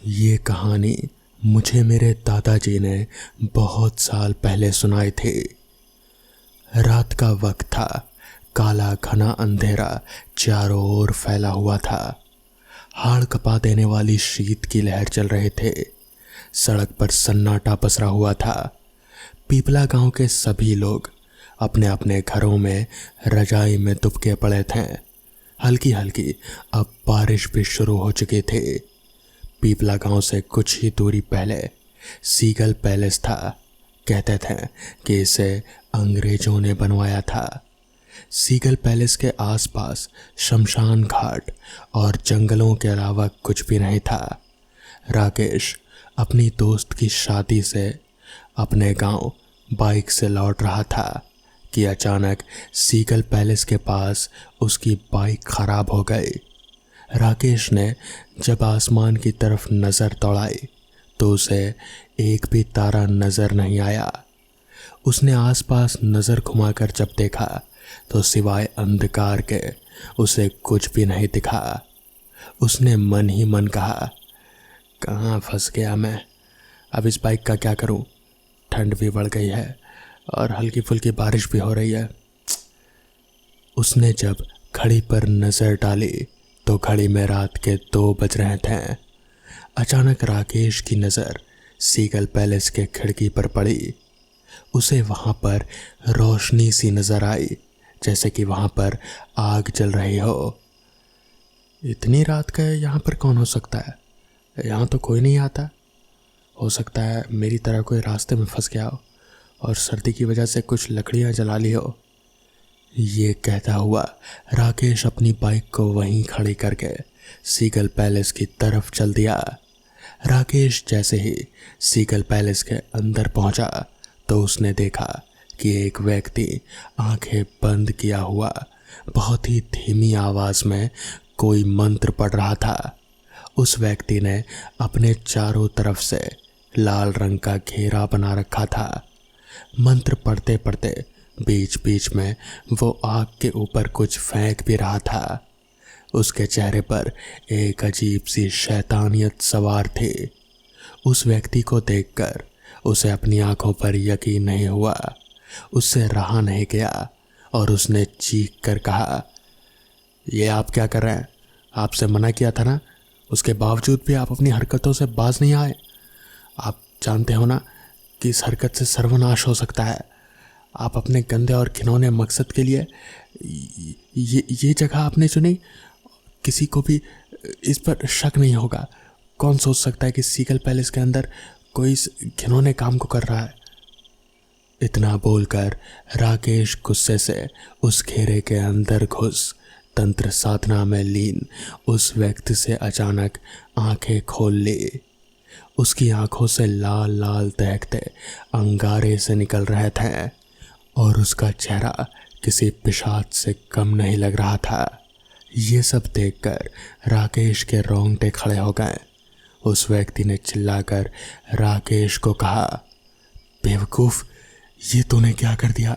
ये कहानी मुझे मेरे दादाजी ने बहुत साल पहले सुनाई थी। रात का वक्त था। काला घना अंधेरा चारों ओर फैला हुआ था। हाड़ कपा देने वाली शीत की लहर चल रहे थे। सड़क पर सन्नाटा पसरा हुआ था। पीपला गांव के सभी लोग अपने अपने घरों में रजाई में दुबके पड़े थे। हल्की हल्की अब बारिश भी शुरू हो चुकी थी। पीपला गांव से कुछ ही दूरी पहले सीगल पैलेस था। कहते थे कि इसे अंग्रेजों ने बनवाया था। सीगल पैलेस के आसपास शमशान घाट और जंगलों के अलावा कुछ भी नहीं था। राकेश अपनी दोस्त की शादी से अपने गांव बाइक से लौट रहा था कि अचानक सीगल पैलेस के पास उसकी बाइक खराब हो गई। राकेश ने जब आसमान की तरफ नज़र दौड़ाई तो उसे एक भी तारा नज़र नहीं आया। उसने आसपास नज़र घुमाकर जब देखा तो सिवाय अंधकार के उसे कुछ भी नहीं दिखा। उसने मन ही मन कहा, कहाँ फंस गया मैं। अब इस बाइक का क्या करूं? ठंड भी बढ़ गई है और हल्की फुल्की बारिश भी हो रही है। उसने जब घड़ी पर नज़र डाली तो घड़ी में रात के 2 बज रहे थे। अचानक राकेश की नज़र सीगल पैलेस के खिड़की पर पड़ी। उसे वहाँ पर रोशनी सी नज़र आई, जैसे कि वहाँ पर आग जल रही हो। इतनी रात का यहाँ पर कौन हो सकता है? यहाँ तो कोई नहीं आता। हो सकता है मेरी तरह कोई रास्ते में फंस गया हो और सर्दी की वजह से कुछ लकड़ियाँ जला ली हो। ये कहता हुआ राकेश अपनी बाइक को वहीं खड़ी करके सीगल पैलेस की तरफ चल दिया। राकेश जैसे ही सीगल पैलेस के अंदर पहुंचा तो उसने देखा कि एक व्यक्ति आंखें बंद किया हुआ बहुत ही धीमी आवाज में कोई मंत्र पढ़ रहा था। उस व्यक्ति ने अपने चारों तरफ से लाल रंग का घेरा बना रखा था। मंत्र पढ़ते पढ़ते बीच बीच में वो आग के ऊपर कुछ फेंक भी रहा था। उसके चेहरे पर एक अजीब सी शैतानियत सवार थी। उस व्यक्ति को देखकर उसे अपनी आंखों पर यकीन नहीं हुआ। उससे रहा नहीं गया और उसने चीख कर कहा, ये आप क्या कर रहे हैं? आपसे मना किया था ना, उसके बावजूद भी आप अपनी हरकतों से बाज नहीं आए। आप जानते हो ना कि इस हरकत से सर्वनाश हो सकता है। आप अपने गंदे और घिनौने मकसद के लिए ये जगह आपने चुनी। किसी को भी इस पर शक नहीं होगा। कौन सोच सकता है कि सीगल पैलेस के अंदर कोई इस घिनौने काम को कर रहा है? इतना बोलकर राकेश गुस्से से उस घेरे के अंदर घुस तंत्र साधना में लीन उस व्यक्ति से अचानक आंखें खोल ली। उसकी आंखों से लाल लाल दहकते अंगारे से निकल रहे थे और उसका चेहरा किसी पिशाच से कम नहीं लग रहा था। ये सब देखकर राकेश के रोंगटे खड़े हो गए। उस व्यक्ति ने चिल्लाकर राकेश को कहा, बेवकूफ़, ये तूने क्या कर दिया?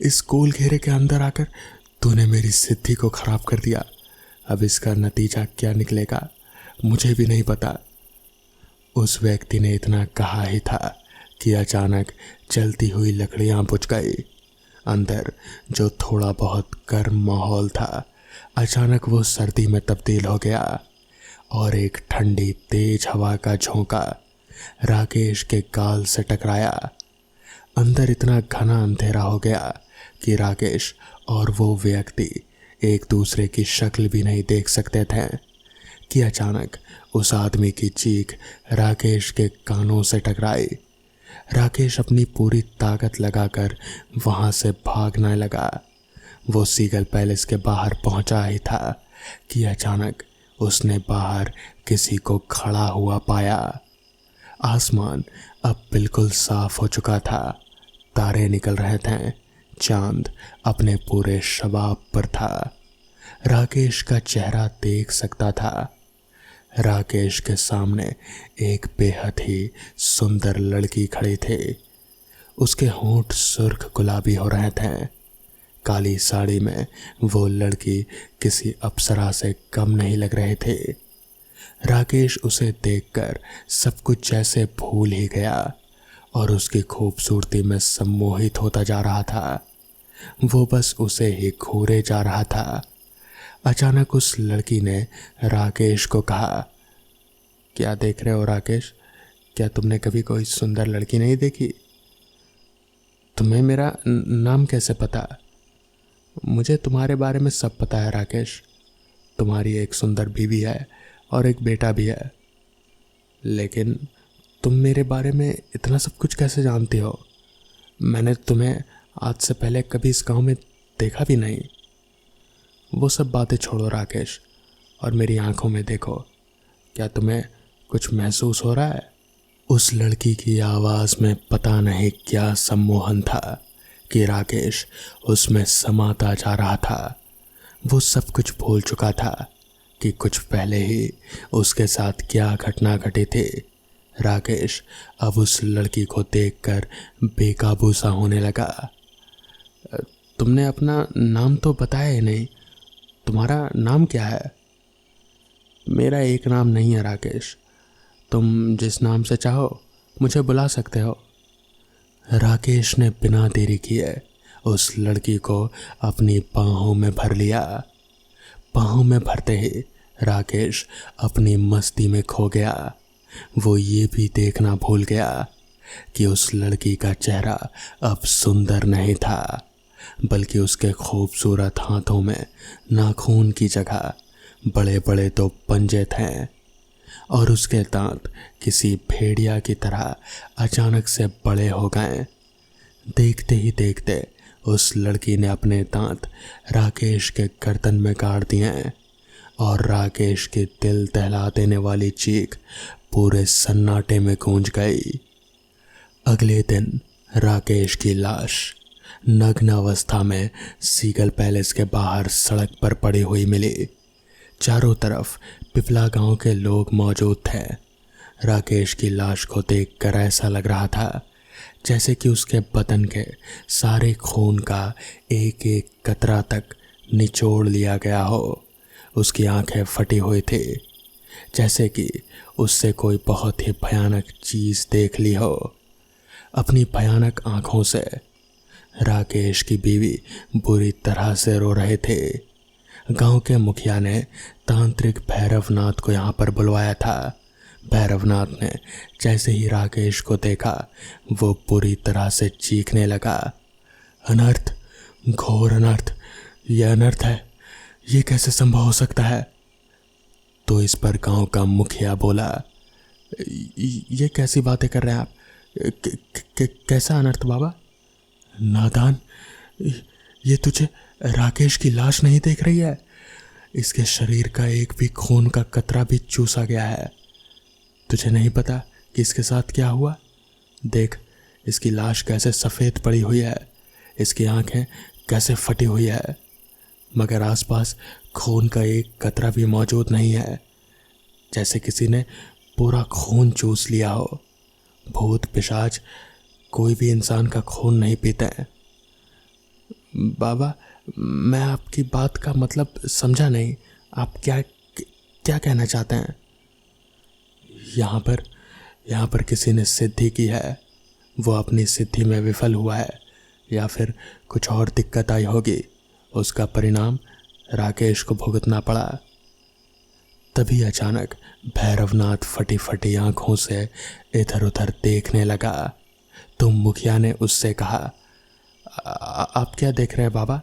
इस गोल घेरे के अंदर आकर तूने मेरी सिद्धि को खराब कर दिया। अब इसका नतीजा क्या निकलेगा मुझे भी नहीं पता। उस व्यक्ति ने इतना कहा ही था कि अचानक जलती हुई लकड़ियां बुझ गई। अंदर जो थोड़ा बहुत गर्म माहौल था अचानक वो सर्दी में तब्दील हो गया और एक ठंडी तेज हवा का झोंका राकेश के गाल से टकराया। अंदर इतना घना अंधेरा हो गया कि राकेश और वो व्यक्ति एक दूसरे की शक्ल भी नहीं देख सकते थे कि अचानक उस आदमी की चीख राकेश के कानों से टकराई। राकेश अपनी पूरी ताकत लगाकर वहां से भागने लगा। वो सीगल पैलेस के बाहर पहुंचा ही था कि अचानक उसने बाहर किसी को खड़ा हुआ पाया। आसमान अब बिल्कुल साफ हो चुका था। तारे निकल रहे थे। चांद अपने पूरे शबाब पर था। राकेश का चेहरा देख सकता था। राकेश के सामने एक बेहद ही सुंदर लड़की खड़ी थी। उसके होंठ सुर्ख गुलाबी हो रहे थे। काली साड़ी में वो लड़की किसी अप्सरा से कम नहीं लग रही थी। राकेश उसे देखकर सब कुछ जैसे भूल ही गया और उसकी खूबसूरती में सम्मोहित होता जा रहा था। वो बस उसे ही घूरे जा रहा था। अचानक उस लड़की ने राकेश को कहा, क्या देख रहे हो राकेश? क्या तुमने कभी कोई सुंदर लड़की नहीं देखी? तुम्हें मेरा नाम कैसे पता? मुझे तुम्हारे बारे में सब पता है राकेश। तुम्हारी एक सुंदर बीवी है और एक बेटा भी है, लेकिन तुम मेरे बारे में इतना सब कुछ कैसे जानती हो? मैंने तुम्हें आज से पहले कभी इस गांव में देखा भी नहीं। वो सब बातें छोड़ो राकेश और मेरी आंखों में देखो। क्या तुम्हें कुछ महसूस हो रहा है? उस लड़की की आवाज़ में पता नहीं क्या सम्मोहन था कि राकेश उसमें समाता जा रहा था। वो सब कुछ भूल चुका था कि कुछ पहले ही उसके साथ क्या घटना घटी थी। राकेश अब उस लड़की को देखकर बेकाबू सा होने लगा। तुमने अपना नाम तो बताया ही नहीं। तुम्हारा नाम क्या है? मेरा एक नाम नहीं है राकेश। तुम जिस नाम से चाहो मुझे बुला सकते हो। राकेश ने बिना देरी किए उस लड़की को अपनी बाहों में भर लिया। बाहों में भरते ही राकेश अपनी मस्ती में खो गया। वो ये भी देखना भूल गया कि उस लड़की का चेहरा अब सुंदर नहीं था, बल्कि उसके खूबसूरत हाथों में नाखून की जगह बड़े बड़े दो पंजे थे और उसके दांत किसी भेड़िया की तरह अचानक से बड़े हो गए। देखते ही देखते उस लड़की ने अपने दांत राकेश के गर्दन में गाड़ दिए और राकेश की दिल दहला देने वाली चीख पूरे सन्नाटे में गूंज गई। अगले दिन राकेश की लाश नग्न अवस्था में सीगल पैलेस के बाहर सड़क पर पड़ी हुई मिली। चारों तरफ पिपला गांव के लोग मौजूद थे। राकेश की लाश को देखकर ऐसा लग रहा था जैसे कि उसके बदन के सारे खून का एक एक कतरा तक निचोड़ लिया गया हो। उसकी आंखें फटी हुई थी, जैसे कि उससे कोई बहुत ही भयानक चीज़ देख ली हो। अपनी भयानक आंखों से राकेश की बीवी बुरी तरह से रो रहे थे। गांव के मुखिया ने तांत्रिक भैरवनाथ को यहाँ पर बुलवाया था। भैरवनाथ ने जैसे ही राकेश को देखा वो पूरी तरह से चीखने लगा, अनर्थ, घोर अनर्थ, यह अनर्थ है, ये कैसे संभव हो सकता है? तो इस पर गांव का मुखिया बोला, ये कैसी बातें कर रहे हैं आप? कैसा अनर्थ बाबा? नादान, ये तुझे राकेश की लाश नहीं देख रही है? इसके शरीर का एक भी खून का कतरा भी चूसा गया है। तुझे नहीं पता कि इसके साथ क्या हुआ? देख, इसकी लाश कैसे सफ़ेद पड़ी हुई है, इसकी आंखें कैसे फटी हुई है, मगर आसपास खून का एक कतरा भी मौजूद नहीं है, जैसे किसी ने पूरा खून चूस लिया हो। भूत पिशाच कोई भी इंसान का खून नहीं पीते हैं। बाबा, मैं आपकी बात का मतलब समझा नहीं। आप क्या क्या कहना चाहते हैं? यहाँ पर किसी ने सिद्धि की है। वो अपनी सिद्धि में विफल हुआ है या फिर कुछ और दिक्कत आई होगी। उसका परिणाम राकेश को भुगतना पड़ा। तभी अचानक भैरवनाथ फटी फटी आंखों से इधर उधर देखने लगा। तो मुखिया ने उससे कहा, आप क्या देख रहे हैं बाबा?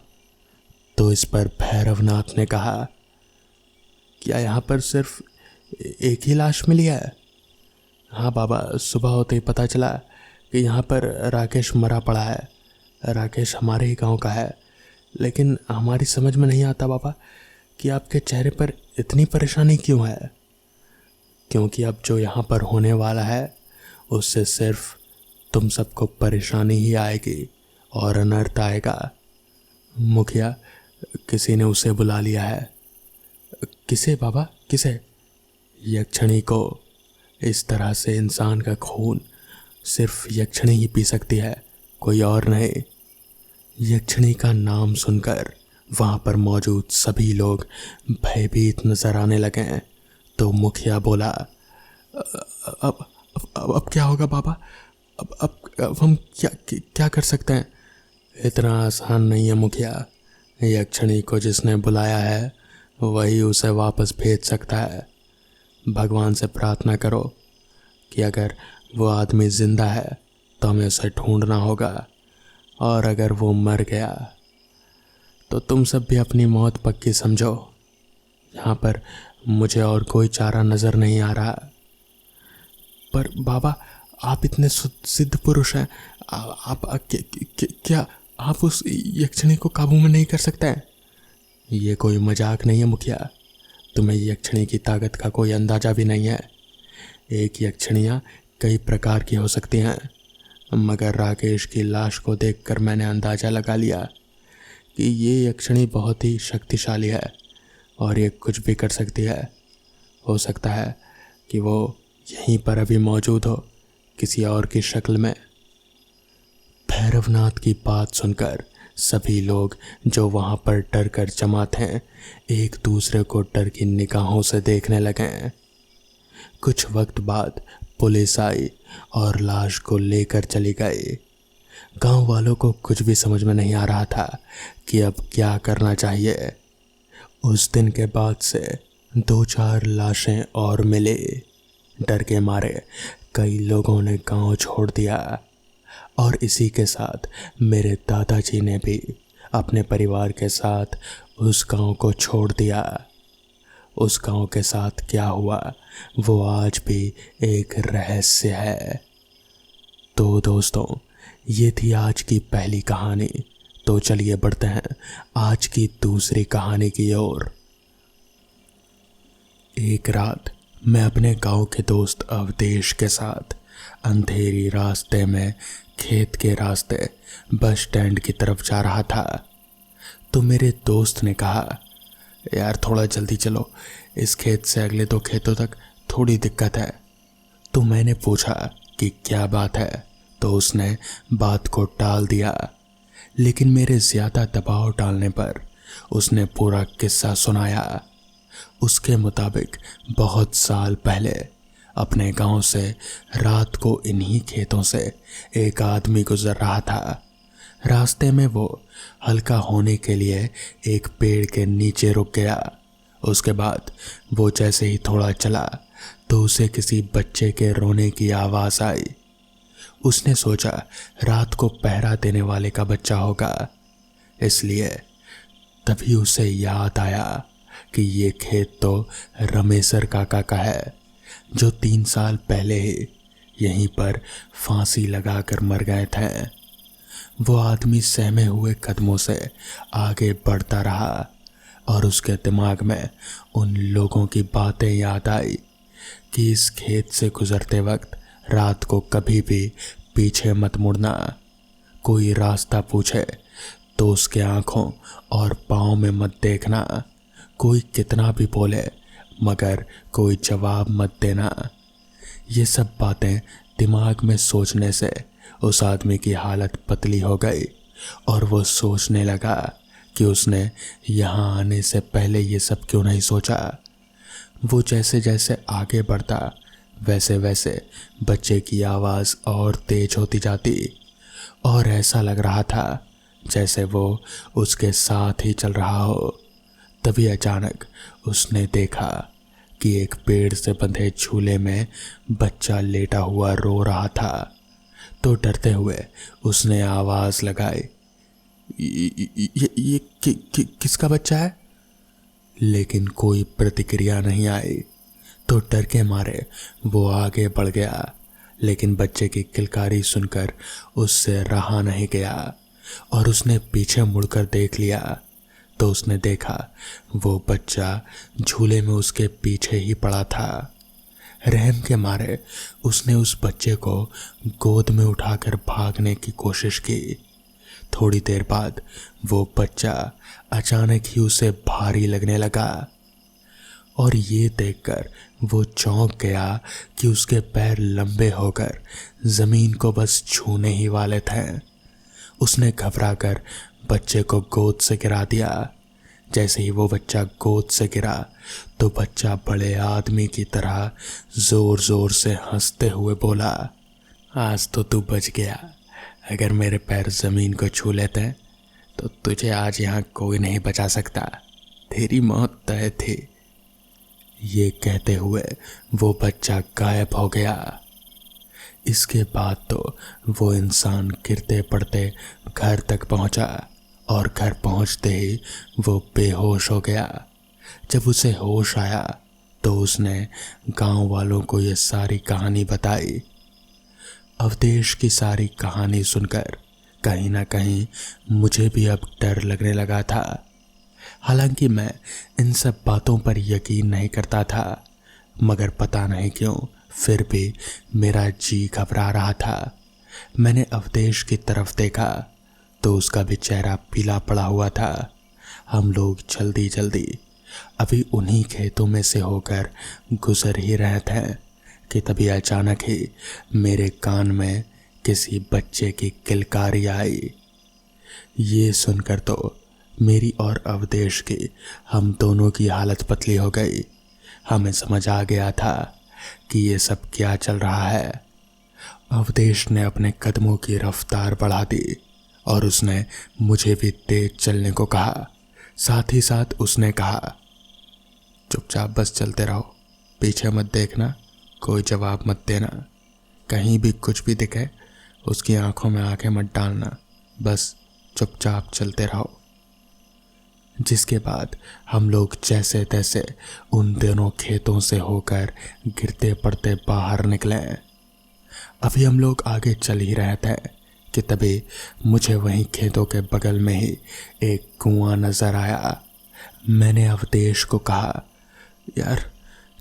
तो इस पर भैरवनाथ ने कहा, क्या यहाँ पर सिर्फ एक ही लाश मिली है? हाँ बाबा, सुबह होते ही पता चला कि यहाँ पर राकेश मरा पड़ा है। राकेश हमारे ही गांव का है, लेकिन हमारी समझ में नहीं आता बाबा कि आपके चेहरे पर इतनी परेशानी क्यों है। क्योंकि अब जो यहाँ पर होने वाला है उससे सिर्फ तुम सबको परेशानी ही आएगी और अनर्थ आएगा। मुखिया, किसी ने उसे बुला लिया है। किसे बाबा, किसे? यक्षिणी को। इस तरह से इंसान का खून सिर्फ यक्षिणी ही पी सकती है, कोई और नहीं। यक्षिणी का नाम सुनकर वहाँ पर मौजूद सभी लोग भयभीत नजर आने लगे हैं। तो मुखिया बोला, अब क्या होगा बाबा? अब हम क्या कर सकते हैं? इतना आसान नहीं है मुखिया। यक्षिणी को जिसने बुलाया है वही उसे वापस भेज सकता है। भगवान से प्रार्थना करो कि अगर वो आदमी जिंदा है तो हमें उसे ढूंढना होगा, और अगर वो मर गया तो तुम सब भी अपनी मौत पक्की समझो। यहाँ पर मुझे और कोई चारा नज़र नहीं आ रहा। पर बाबा, आप इतने सिद्ध पुरुष हैं, आप क्या आप उस यक्षिणी को काबू में नहीं कर सकते हैं? ये कोई मजाक नहीं है मुखिया। तुम्हें यक्षिणी की ताकत का कोई अंदाज़ा भी नहीं है। एक यक्षिणियाँ कई प्रकार की हो सकती हैं, मगर राकेश की लाश को देखकर मैंने अंदाज़ा लगा लिया कि ये यक्षिणी बहुत ही शक्तिशाली है और ये कुछ भी कर सकती है। हो सकता है कि वो यहीं पर अभी मौजूद हो, किसी और की शक्ल में। भैरवनाथ की बात सुनकर सभी लोग जो वहाँ पर डर कर जमा थे एक दूसरे को डर की निगाहों से देखने लगे। कुछ वक्त बाद पुलिस आई और लाश को लेकर चली गई। गांव वालों को कुछ भी समझ में नहीं आ रहा था कि अब क्या करना चाहिए। उस दिन के बाद से 2-4 लाशें और मिली। डर के मारे कई लोगों ने गांव छोड़ दिया, और इसी के साथ मेरे दादाजी ने भी अपने परिवार के साथ उस गांव को छोड़ दिया। उस गांव के साथ क्या हुआ वो आज भी एक रहस्य है। तो दोस्तों, ये थी आज की पहली कहानी। तो चलिए बढ़ते हैं आज की दूसरी कहानी की ओर। एक रात मैं अपने गांव के दोस्त अवधेश के साथ अंधेरी रास्ते में खेत के रास्ते बस स्टैंड की तरफ जा रहा था। तो मेरे दोस्त ने कहा, यार थोड़ा जल्दी चलो, इस खेत से अगले 2 खेतों तक थोड़ी दिक्कत है। तो मैंने पूछा कि क्या बात है, तो उसने बात को टाल दिया। लेकिन मेरे ज़्यादा दबाव डालने पर उसने पूरा किस्सा सुनाया। उसके मुताबिक बहुत साल पहले अपने गांव से रात को इन्हीं खेतों से एक आदमी गुजर रहा था। रास्ते में वो हल्का होने के लिए एक पेड़ के नीचे रुक गया। उसके बाद वो जैसे ही थोड़ा चला तो उसे किसी बच्चे के रोने की आवाज़ आई। उसने सोचा रात को पहरा देने वाले का बच्चा होगा, इसलिए तभी उसे याद आया कि ये खेत तो रमेशर काका का है, जो 3 साल पहले ही यहीं पर फांसी लगाकर मर गए थे। वो आदमी सहमे हुए कदमों से आगे बढ़ता रहा और उसके दिमाग में उन लोगों की बातें याद आई कि इस खेत से गुजरते वक्त रात को कभी भी पीछे मत मुड़ना। कोई रास्ता पूछे तो उसके आँखों और पाँव में मत देखना। कोई कितना भी बोले मगर कोई जवाब मत देना। ये सब बातें दिमाग में सोचने से उस आदमी की हालत पतली हो गई और वो सोचने लगा कि उसने यहाँ आने से पहले ये सब क्यों नहीं सोचा। वो जैसे जैसे आगे बढ़ता वैसे वैसे बच्चे की आवाज़ और तेज होती जाती और ऐसा लग रहा था जैसे वो उसके साथ ही चल रहा हो। तभी अचानक उसने देखा कि एक पेड़ से बंधे झूले में बच्चा लेटा हुआ रो रहा था। तो डरते हुए उसने आवाज़ लगाई, ये किसका बच्चा है? लेकिन कोई प्रतिक्रिया नहीं आई। तो डर के मारे वो आगे बढ़ गया, लेकिन बच्चे की किलकारी सुनकर उससे रहा नहीं गया और उसने पीछे मुड़कर देख लिया। तो उसने देखा वो बच्चा झूले में उसके पीछे ही पड़ा था। रहम के मारे उसने उस बच्चे को गोद में उठाकर भागने की कोशिश की। थोड़ी देर बाद वो बच्चा अचानक ही उसे भारी लगने लगा और ये देखकर वो चौंक गया कि उसके पैर लंबे होकर ज़मीन को बस छूने ही वाले थे। उसने घबराकर बच्चे को गोद से गिरा दिया, जैसे ही वो बच्चा गोद से गिरा तो बच्चा बड़े आदमी की तरह जोर जोर से हंसते हुए बोला, आज तो तू बच गया। अगर मेरे पैर जमीन को छू लेते तो तुझे आज यहाँ कोई नहीं बचा सकता। तेरी मौत तय थी। ये कहते हुए वो बच्चा गायब हो गया। इसके बाद तो वो इंसान गिरते पड़ते घर तक पहुंचा और घर पहुंचते ही वो बेहोश हो गया। जब उसे होश आया तो उसने गांव वालों को ये सारी कहानी बताई। अवधेश की सारी कहानी सुनकर कहीं ना कहीं मुझे भी अब डर लगने लगा था। हालांकि मैं इन सब बातों पर यकीन नहीं करता था, मगर पता नहीं क्यों फिर भी मेरा जी घबरा रहा था। मैंने अवधेश की तरफ देखा तो उसका भी चेहरा पीला पड़ा हुआ था। हम लोग जल्दी जल्दी अभी उन्हीं खेतों में से होकर गुजर ही रहे थे कि तभी अचानक ही मेरे कान में किसी बच्चे की किलकारी आई। ये सुनकर तो मेरी और अवधेश की, हम दोनों की हालत पतली हो गई। हमें समझ आ गया था कि ये सब क्या चल रहा है। अवधेश ने अपने कदमों की रफ्तार बढ़ा दी और उसने मुझे भी तेज चलने को कहा। साथ ही साथ उसने कहा, चुपचाप बस चलते रहो, पीछे मत देखना, कोई जवाब मत देना, कहीं भी कुछ भी दिखे उसकी आंखों में आंखें मत डालना, बस चुपचाप चलते रहो। जिसके बाद हम लोग जैसे तैसे उन दोनों खेतों से होकर गिरते पड़ते बाहर निकले। अभी हम लोग आगे चल ही रहे थे कि तभी मुझे वहीं खेतों के बगल में ही एक कुआं नजर आया। मैंने अवधेश को कहा, यार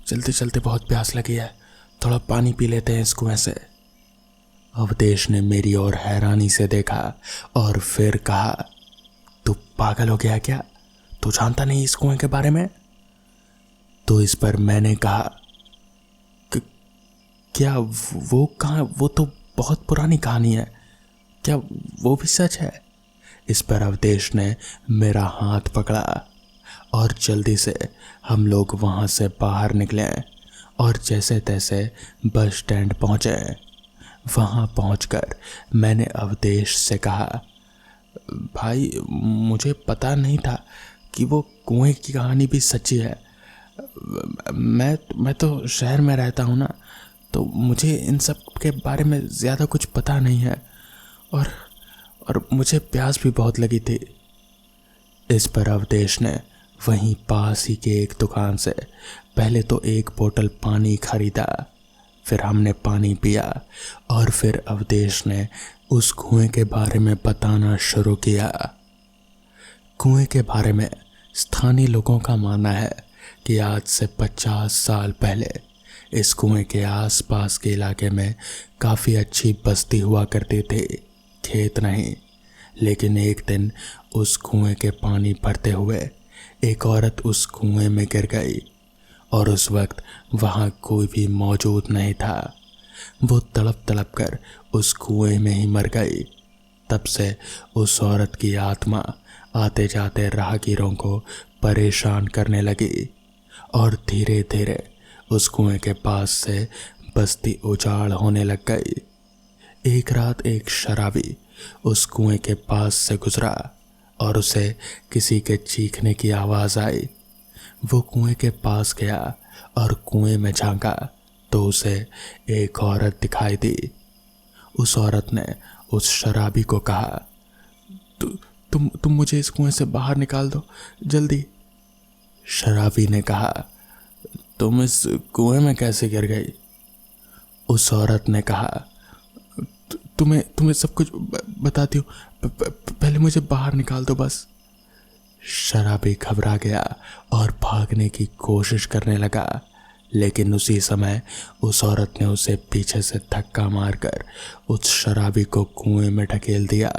चलते चलते बहुत प्यास लगी है, थोड़ा पानी पी लेते हैं इस कुएं से। अवधेश ने मेरी ओर हैरानी से देखा और फिर कहा, तू पागल हो गया क्या? तू जानता नहीं इस कुएं के बारे में? तो इस पर मैंने कहा, क्या वो कहाँ? वो तो बहुत पुरानी कहानी है, क्या वो भी सच है? इस पर अवधेश ने मेरा हाथ पकड़ा और जल्दी से हम लोग वहां से बाहर निकले और जैसे तैसे बस स्टैंड पहुंचे। वहां पहुंचकर मैंने अवधेश से कहा, भाई मुझे पता नहीं था कि वो कुएं की कहानी भी सच्ची है। मैं तो शहर में रहता हूँ ना, तो मुझे इन सब के बारे में ज़्यादा कुछ पता नहीं है और मुझे प्यास भी बहुत लगी थी। इस पर अवधेश ने वहीं पास ही के एक दुकान से पहले तो एक बोतल पानी खरीदा, फिर हमने पानी पिया और फिर अवधेश ने उस कुएं के बारे में बताना शुरू किया। कुएं के बारे में स्थानीय लोगों का मानना है कि आज से 50 साल पहले इस कुएं के आसपास के इलाके में काफ़ी अच्छी बस्ती हुआ करती थी, खेत नहीं। लेकिन एक दिन उस कुएं के पानी भरते हुए एक औरत उस कुएं में गिर गई और उस वक्त वहाँ कोई भी मौजूद नहीं था। वो तड़प तड़प कर उस कुएं में ही मर गई। तब से उस औरत की आत्मा आते जाते राहगीरों को परेशान करने लगी और धीरे धीरे उस कुएं के पास से बस्ती उजाड़ होने लग गई। एक रात एक शराबी उस कुएं के पास से गुजरा और उसे किसी के चीखने की आवाज़ आई। वो कुएं के पास गया और कुएं में झांका तो उसे एक औरत दिखाई दी। उस औरत ने उस शराबी को कहा, तुम मुझे इस कुएं से बाहर निकाल दो जल्दी। शराबी ने कहा, तुम इस कुएं में कैसे गिर गई? उस औरत ने कहा, तुम्हें सब कुछ बताती हूँ, पहले मुझे बाहर निकाल दो बस। शराबी घबरा गया और भागने की कोशिश करने लगा, लेकिन उसी समय उस औरत ने उसे पीछे से धक्का मारकर उस शराबी को कुएं में ढकेल दिया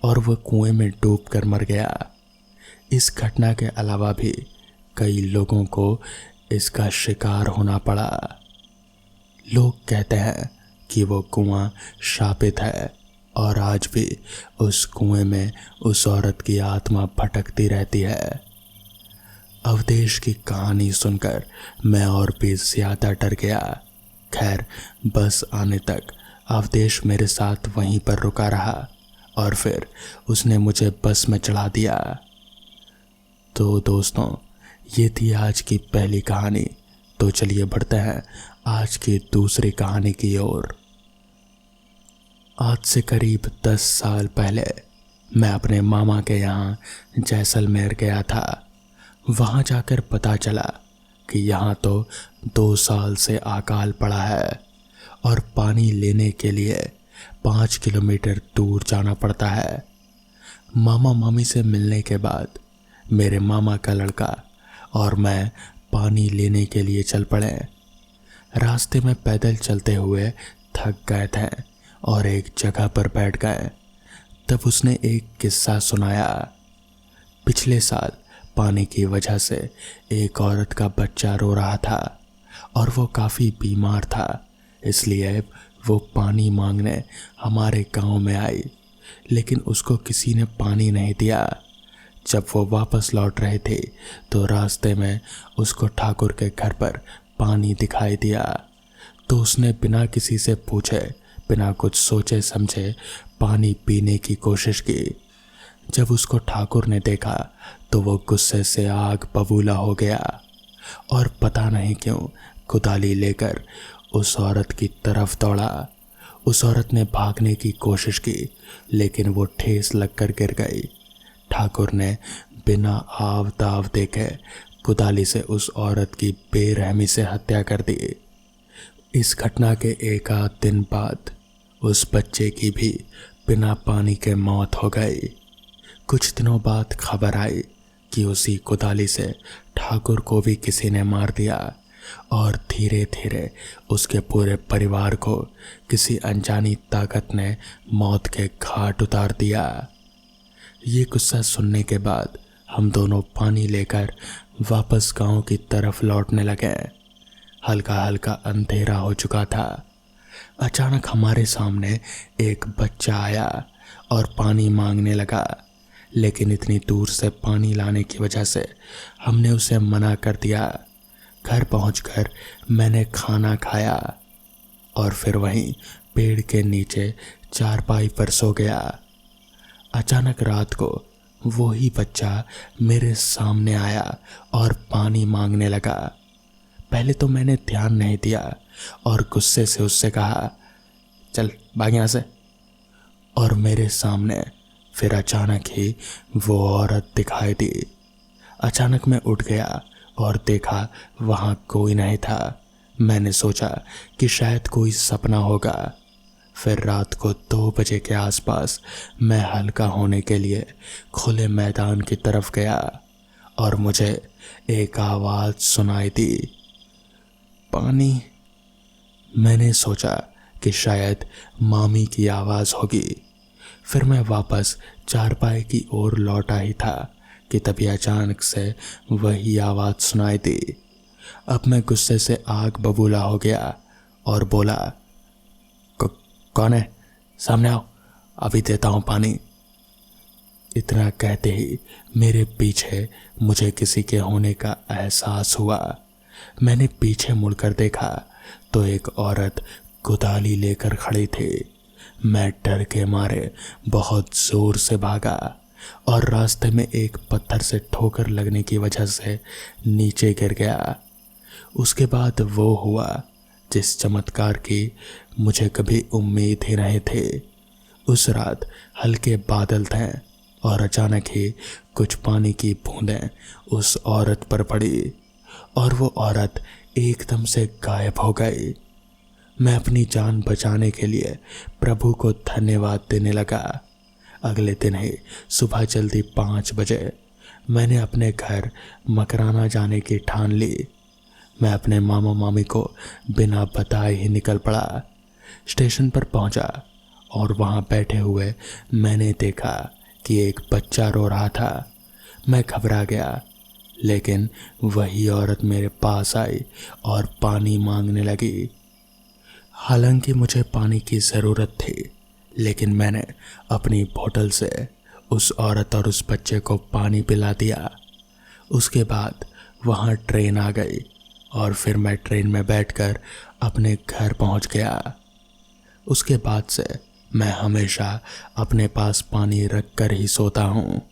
और वह कुएं में डूबकर मर गया। इस घटना के अलावा भी कई लोगों को इसका शिकार होना पड़ा। लोग कहते हैं कि वो कुआं शापित है और आज भी उस कुएं में उस औरत की आत्मा भटकती रहती है। अवधेश की कहानी सुनकर मैं और भी ज़्यादा डर गया। खैर, बस आने तक अवधेश मेरे साथ वहीं पर रुका रहा और फिर उसने मुझे बस में चढ़ा दिया। तो दोस्तों, ये थी आज की पहली कहानी। तो चलिए बढ़ते हैं आज की दूसरी कहानी की ओर। आज से करीब 10 साल पहले मैं अपने मामा के यहाँ जैसलमेर गया था। वहाँ जाकर पता चला कि यहाँ तो 2 साल से अकाल पड़ा है और पानी लेने के लिए 5 किलोमीटर दूर जाना पड़ता है। मामा मामी से मिलने के बाद मेरे मामा का लड़का और मैं पानी लेने के लिए चल पड़े। रास्ते में पैदल चलते हुए थक गए थे और एक जगह पर बैठ गए। तब उसने एक किस्सा सुनाया। पिछले साल पानी की वजह से एक औरत का बच्चा रो रहा था और वो काफ़ी बीमार था, इसलिए वो पानी मांगने हमारे गांव में आई, लेकिन उसको किसी ने पानी नहीं दिया। जब वो वापस लौट रहे थे तो रास्ते में उसको ठाकुर के घर पर पानी दिखाई दिया। तो उसने बिना किसी से पूछे, बिना कुछ सोचे समझे पानी पीने की कोशिश की। जब उसको ठाकुर ने देखा तो वो गुस्से से आग बबूला हो गया और पता नहीं क्यों कुदाली लेकर उस औरत की तरफ दौड़ा। उस औरत ने भागने की कोशिश की, लेकिन वो ठेस लगकर गिर गई। ठाकुर ने बिना आव दाव देखे कुदाली से उस औरत की बेरहमी से हत्या कर दी। इस घटना के एक आध दिन बाद उस बच्चे की भी बिना पानी के मौत हो गई। कुछ दिनों बाद खबर आई कि उसी कुदाली से ठाकुर को भी किसी ने मार दिया और धीरे धीरे उसके पूरे परिवार को किसी अनजानी ताकत ने मौत के घाट उतार दिया। ये किस्सा सुनने के बाद हम दोनों पानी लेकर वापस गांव की तरफ लौटने लगे। हल्का हल्का अंधेरा हो चुका था। अचानक हमारे सामने एक बच्चा आया और पानी मांगने लगा, लेकिन इतनी दूर से पानी लाने की वजह से हमने उसे मना कर दिया। घर पहुंचकर मैंने खाना खाया और फिर वहीं पेड़ के नीचे चारपाई पर सो गया। अचानक रात को वही बच्चा मेरे सामने आया और पानी मांगने लगा। पहले तो मैंने ध्यान नहीं दिया और गुस्से से उससे कहा, चल भाग यहाँ से। और मेरे सामने फिर अचानक ही वो औरत दिखाई दी। अचानक मैं उठ गया और देखा वहाँ कोई नहीं था। मैंने सोचा कि शायद कोई सपना होगा। फिर रात को 2 बजे के आसपास मैं हल्का होने के लिए खुले मैदान की तरफ गया और मुझे एक आवाज़ सुनाई दी, पानी। मैंने सोचा कि शायद मामी की आवाज़ होगी। फिर मैं वापस चारपाई की ओर लौटा ही था कि तभी अचानक से वही आवाज़ सुनाई दी। अब मैं गुस्से से आग बबूला हो गया और बोला, कौन है? सामने आओ, अभी देता हूँ पानी। इतना कहते ही मेरे पीछे मुझे किसी के होने का एहसास हुआ। मैंने पीछे मुड़कर देखा तो एक औरत कुदाली लेकर खड़ी थी। मैं डर के मारे बहुत जोर से भागा और रास्ते में एक पत्थर से ठोकर लगने की वजह से नीचे गिर गया। उसके बाद वो हुआ जिस चमत्कार की मुझे कभी उम्मीद ही नहीं थी। उस रात हल्के बादल थे और अचानक ही कुछ पानी की बूंदें उस औरत पर पड़ी और वो औरत एकदम से गायब हो गई। मैं अपनी जान बचाने के लिए प्रभु को धन्यवाद देने लगा। अगले दिन ही सुबह जल्दी 5 बजे मैंने अपने घर मकराना जाने की ठान ली। मैं अपने मामा मामी को बिना बताए ही निकल पड़ा। स्टेशन पर पहुंचा और वहां बैठे हुए मैंने देखा कि एक बच्चा रो रहा था। मैं घबरा गया, लेकिन वही औरत मेरे पास आई और पानी मांगने लगी। हालांकि मुझे पानी की ज़रूरत थी, लेकिन मैंने अपनी बोतल से उस औरत और उस बच्चे को पानी पिला दिया। उसके बाद वहाँ ट्रेन आ गई और फिर मैं ट्रेन में बैठकर अपने घर पहुँच गया। उसके बाद से मैं हमेशा अपने पास पानी रख कर ही सोता हूँ।